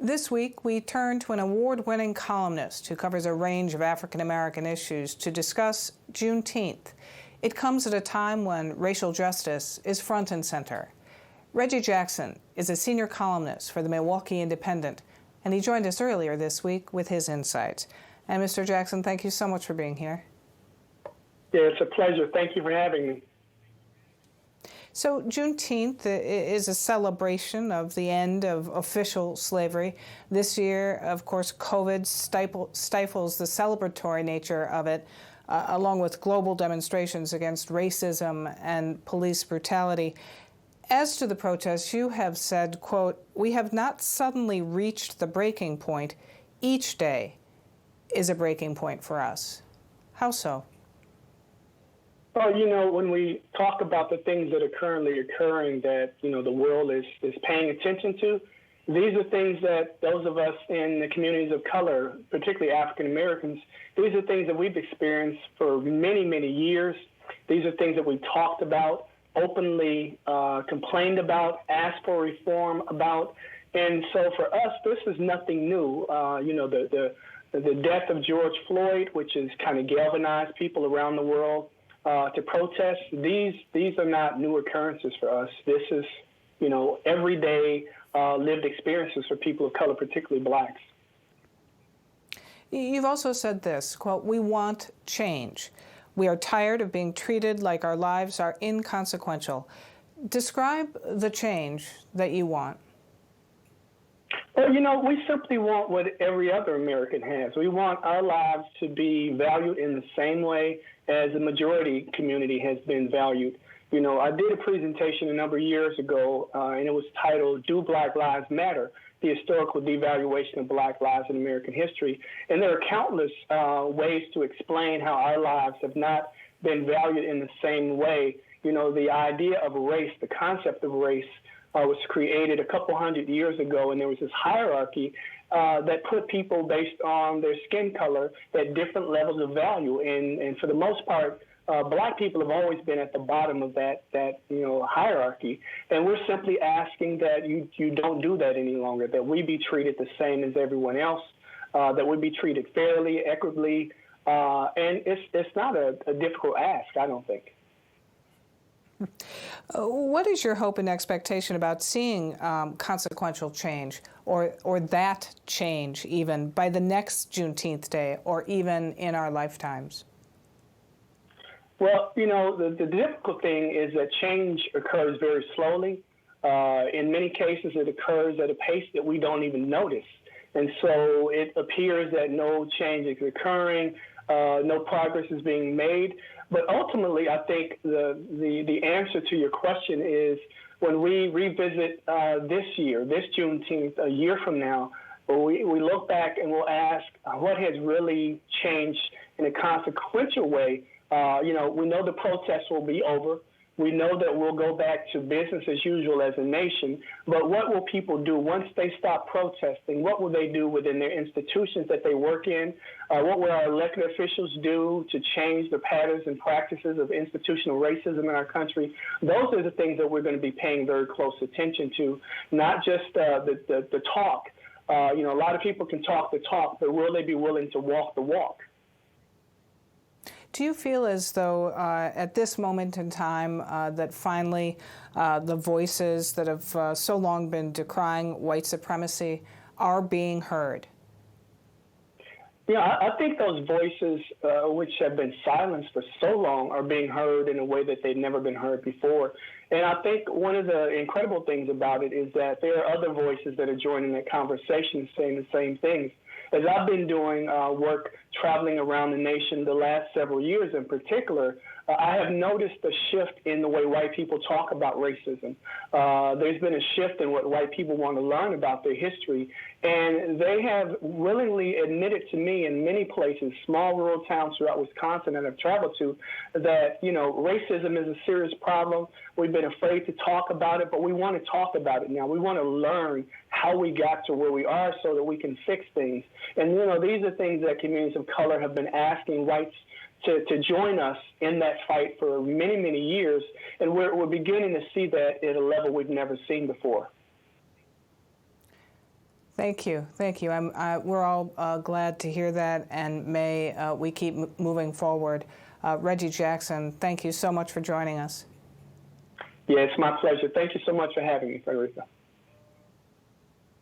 This week, we turn to an award-winning columnist who covers a range of African-American issues to discuss Juneteenth. It comes at a time when racial justice is front and center. Reggie Jackson is a senior columnist for the Milwaukee Independent, and he joined us earlier this week with his insights. And Mr. Jackson, thank you so much for being here. Yeah, it's a pleasure. Thank you for having me. So Juneteenth is a celebration of the end of official slavery. This year, of course, COVID stifles the celebratory nature of it, along with global demonstrations against racism and police brutality. As to the protests, you have said, quote, "We have not suddenly reached the breaking point. Each day is a breaking point for us." How so? Well, when we talk about the things that are currently occurring that, the world is paying attention to, these are things that those of us in the communities of color, particularly African Americans, these are things that we've experienced for many, many years. These are things that we talked about, openly complained about, asked for reform about. And so for us, this is nothing new. The death of George Floyd, which has kind of galvanized people around the world to protest, these are not new occurrences for us. This is, everyday lived experiences for people of color, particularly blacks. You've also said this, quote, "We want change. We are tired of being treated like our lives are inconsequential." Describe the change that you want. Well, we simply want what every other American has. We want our lives to be valued in the same way as the majority community has been valued. I did a presentation a number of years ago, and it was titled, "Do Black Lives Matter? The Historical Devaluation of Black Lives in American History." And there are countless ways to explain how our lives have not been valued in the same way. The idea of race, the concept of race, was created a couple hundred years ago, and there was this hierarchy that put people based on their skin color at different levels of value. And for the most part, black people have always been at the bottom of that hierarchy. And we're simply asking that you don't do that any longer, that we be treated the same as everyone else, that we be treated fairly, equitably. And it's not a difficult ask, I don't think. What is your hope and expectation about seeing consequential change or that change even by the next Juneteenth day or even in our lifetimes? Well, the difficult thing is that change occurs very slowly. In many cases, it occurs at a pace that we don't even notice. And so it appears that no change is occurring, no progress is being made. But ultimately, I think the answer to your question is when we revisit this year, this Juneteenth, a year from now, we look back and we'll ask what has really changed in a consequential way. We know the protests will be over. We know that we'll go back to business as usual as a nation, but what will people do once they stop protesting? What will they do within their institutions that they work in? What will our elected officials do to change the patterns and practices of institutional racism in our country? Those are the things that we're going to be paying very close attention to, not just the talk. A lot of people can talk the talk, but will they be willing to walk the walk? Do you feel as though at this moment in time that finally the voices that have so long been decrying white supremacy are being heard? Yeah, I think those voices which have been silenced for so long are being heard in a way that they've never been heard before. And I think one of the incredible things about it is that there are other voices that are joining that conversation saying the same things. As I've been doing work traveling around the nation the last several years in particular, I have noticed a shift in the way white people talk about racism. There's been a shift in what white people want to learn about their history. And they have willingly admitted to me in many places, small rural towns throughout Wisconsin that I've traveled to, that, racism is a serious problem. We've been afraid to talk about it, but we want to talk about it now. We want to learn how we got to where we are so that we can fix things. And, these are things that communities of color have been asking whites to join us in that fight for many, many years. And we're beginning to see that at a level we've never seen before. Thank you. Thank you. We're all glad to hear that, and may we keep moving forward. Reggie Jackson, thank you so much for joining us. Yeah, it's my pleasure. Thank you so much for having me, Frederica.